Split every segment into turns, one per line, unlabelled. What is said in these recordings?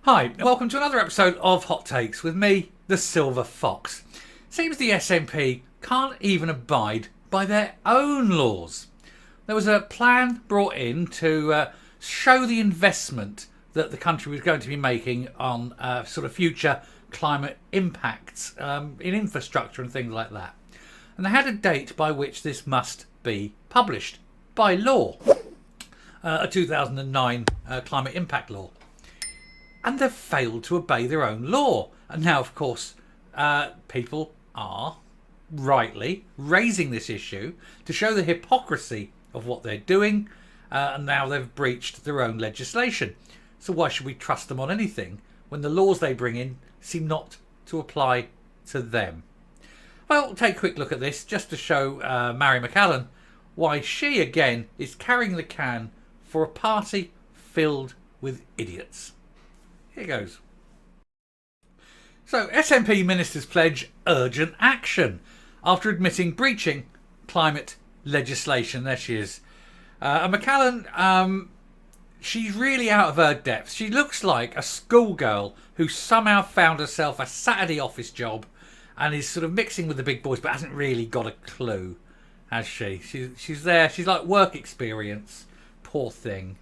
Hi, welcome to another episode of Hot Takes with me, the Silver Fox. Seems the SNP can't even abide by their own laws. There was a plan brought in to show the investment that the country was going to be making on sort of future climate impacts in infrastructure and things like that. And they had a date by which this must be published by law, a 2009 climate impact law. And they've failed to obey their own law. And now, of course, people are rightly raising this issue to show the hypocrisy of what they're doing. And now they've breached their own legislation. So why should we trust them on anything when the laws they bring in seem not to apply to them? Well, take a quick look at this just to show Mary McAllen why she, again, is carrying the can for a party filled with idiots. Here goes. So, SNP ministers pledge urgent action after admitting breaching climate legislation. There she is. And McAllen, she's really out of her depth. She looks like a schoolgirl who somehow found herself a Saturday office job and is sort of mixing with the big boys but hasn't really got a clue, has she? She's there. She's like work experience. Poor thing.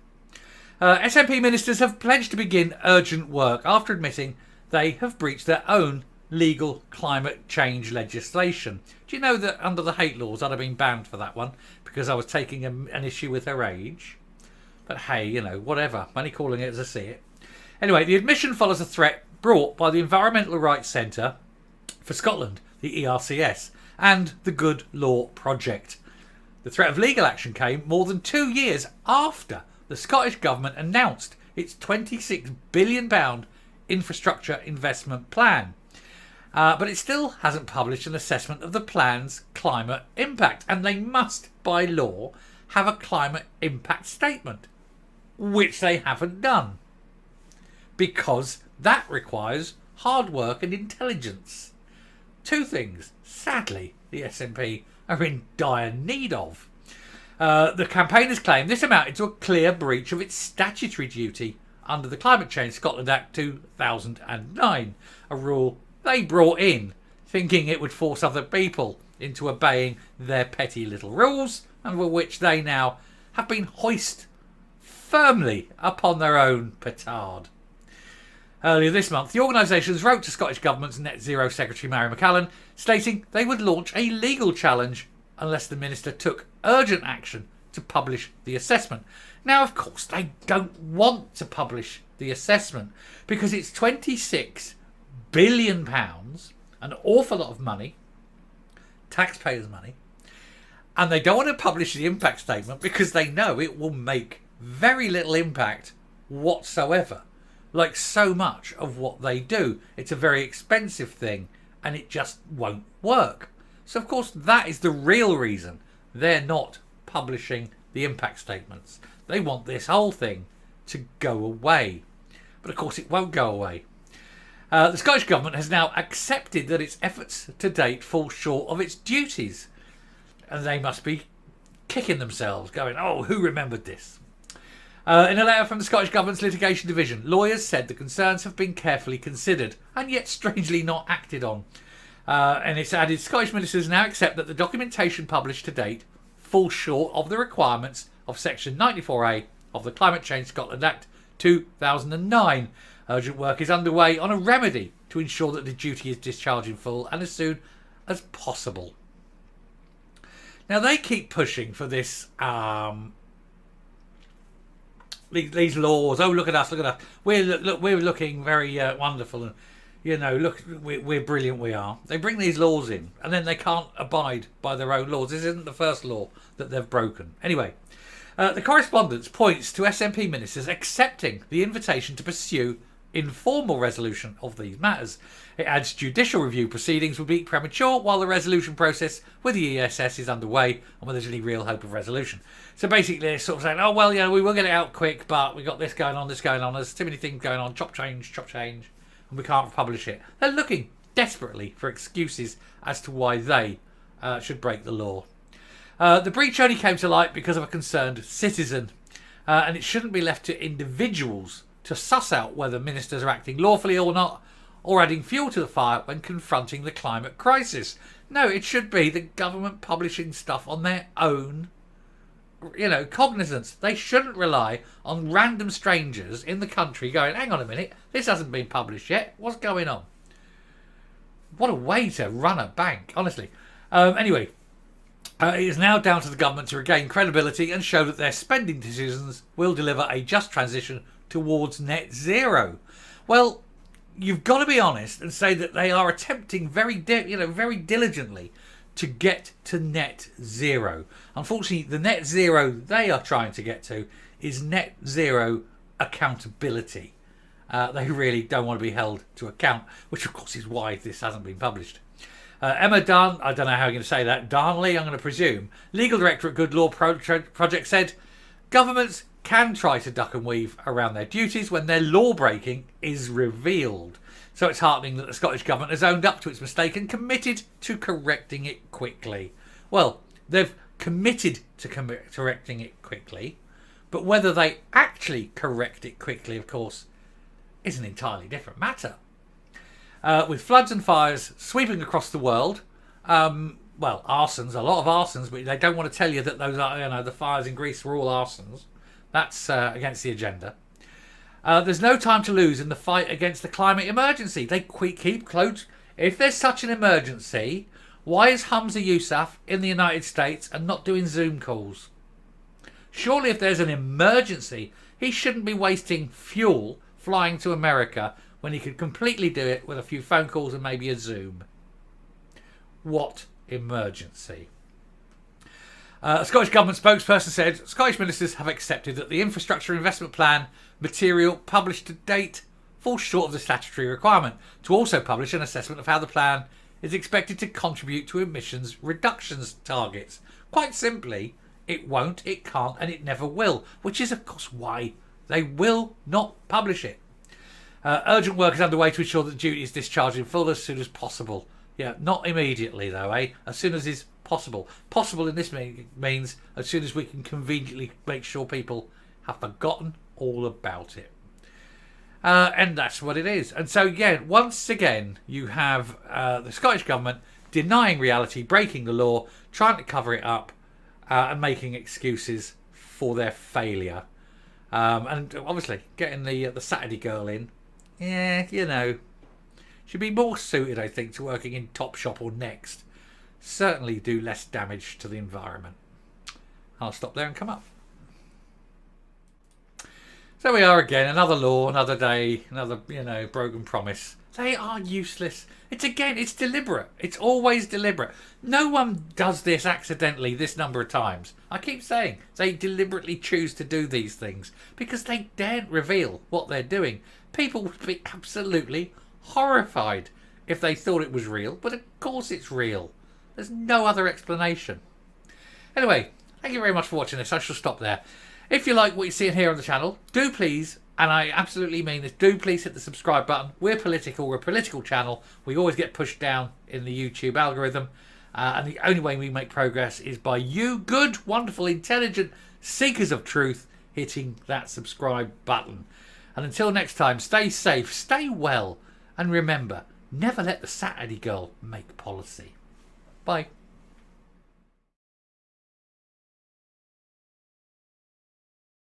SNP ministers have pledged to begin urgent work after admitting they have breached their own legal climate change legislation. Do you know that under the hate laws I'd have been banned for that one because I was taking an issue with her age? But hey, you know, whatever. I'm only calling it as I see it. Anyway, the admission follows a threat brought by the Environmental Rights Centre for Scotland, the ERCS, and the Good Law Project. The threat of legal action came more than 2 years after the Scottish Government announced its £26 billion infrastructure investment plan. But it still hasn't published an assessment of the plan's climate impact. And they must, by law, have a climate impact statement, which they haven't done. Because that requires hard work and intelligence. Two things, sadly, the SNP are in dire need of. The campaigners claim this amounted to a clear breach of its statutory duty under the Climate Change Scotland Act 2009, a rule they brought in thinking it would force other people into obeying their petty little rules, and for which they now have been hoisted firmly upon their own petard. Earlier this month, the organisations wrote to Scottish Government's Net Zero Secretary Mary McAllen, stating they would launch a legal challenge unless the minister took urgent action to publish the assessment. Now, of course, they don't want to publish the assessment because it's £26 billion, an awful lot of money, taxpayers' money, and they don't want to publish the impact statement because they know it will make very little impact whatsoever. Like so much of what they do. It's a very expensive thing and it just won't work. So, of course, that is the real reason they're not publishing the impact statements. They want this whole thing to go away. But, of course, it won't go away. The Scottish Government has now accepted that its efforts to date fall short of its duties. And they must be kicking themselves, going, oh, who remembered this? In a letter from the Scottish Government's litigation division, lawyers said the concerns have been carefully considered and yet strangely not acted on. And it's added, Scottish ministers now accept that the documentation published to date falls short of the requirements of Section 94A of the Climate Change Scotland Act 2009. Urgent work is underway on a remedy to ensure that the duty is discharged in full and as soon as possible. Now they keep pushing for this these laws. Oh, look at us! Look at us! We're looking very wonderful, and you know, look, we're brilliant. We are. They bring these laws in, and then they can't abide by their own laws. This isn't the first law that they've broken. Anyway, the correspondence points to SNP ministers accepting the invitation to pursue informal resolution of these matters. It adds judicial review proceedings would be premature while the resolution process with the ESS is underway and where there's any real hope of resolution. So basically they're sort of saying, oh, well, you know, we will get it out quick, but we've got this going on, there's too many things going on, chop change, and we can't publish it. They're looking desperately for excuses as to why they should break the law. The breach only came to light because of a concerned citizen, and it shouldn't be left to individuals to suss out whether ministers are acting lawfully or not, or adding fuel to the fire when confronting the climate crisis. No, it should be the government publishing stuff on their own, cognizance. They shouldn't rely on random strangers in the country going, hang on a minute, this hasn't been published yet. What's going on? What a way to run a bank, honestly. Anyway, it is now down to the government to regain credibility and show that their spending decisions will deliver a just transition towards net zero. Well, you've got to be honest and say that they are attempting very diligently to get to net zero. Unfortunately, the net zero they are trying to get to is net zero accountability. They really don't want to be held to account, which of course is why this hasn't been published. Emma Darn, I don't know how you're going to say that, Darnley, I'm going to presume, legal director at Good Law Project, said, governments can try to duck and weave around their duties when their law breaking is revealed. So it's heartening that the Scottish Government has owned up to its mistake and committed to correcting it quickly. Well, they've committed to correcting it quickly, but whether they actually correct it quickly, of course, is an entirely different matter. With floods and fires sweeping across the world, arsons, a lot of arsons, but they don't want to tell you that those are, the fires in Greece were all arsons. That's against the agenda. There's no time to lose in the fight against the climate emergency. They keep close. If there's such an emergency, why is Humza Yousaf in the United States and not doing Zoom calls? Surely if there's an emergency, he shouldn't be wasting fuel flying to America when he could completely do it with a few phone calls and maybe a Zoom. What emergency? A Scottish Government spokesperson said Scottish ministers have accepted that the infrastructure investment plan material published to date falls short of the statutory requirement to also publish an assessment of how the plan is expected to contribute to emissions reductions targets. Quite simply, it won't, it can't, and it never will, which is of course why they will not publish it. Urgent work is underway to ensure that the duty is discharged in full as soon as possible. Yeah, not immediately though, as soon as is possible. Possible in this means as soon as we can conveniently make sure people have forgotten all about it. And that's what it is. And so again, once again, you have the Scottish Government denying reality, breaking the law, trying to cover it up, and making excuses for their failure. And obviously getting the Saturday girl in, she'd be more suited, I think, to working in Topshop or Next. Certainly do less damage to the environment. I'll stop there and come up. So we are again, another law, another day, another, broken promise. They are useless. It's deliberate. It's always deliberate. No one does this accidentally this number of times. I keep saying they deliberately choose to do these things because they daren't reveal what they're doing. People would be absolutely horrified if they thought it was real, but of course it's real. There's no other explanation. Anyway, thank you very much for watching this. I shall stop there. If you like what you see and hear on the channel, do please, and I absolutely mean this, do please hit the subscribe button. We're political, we're a political channel. We always get pushed down in the YouTube algorithm. And the only way we make progress is by you good, wonderful, intelligent seekers of truth hitting that subscribe button. And until next time, stay safe, stay well, and remember, never let the Saturday girl make policy. Bye.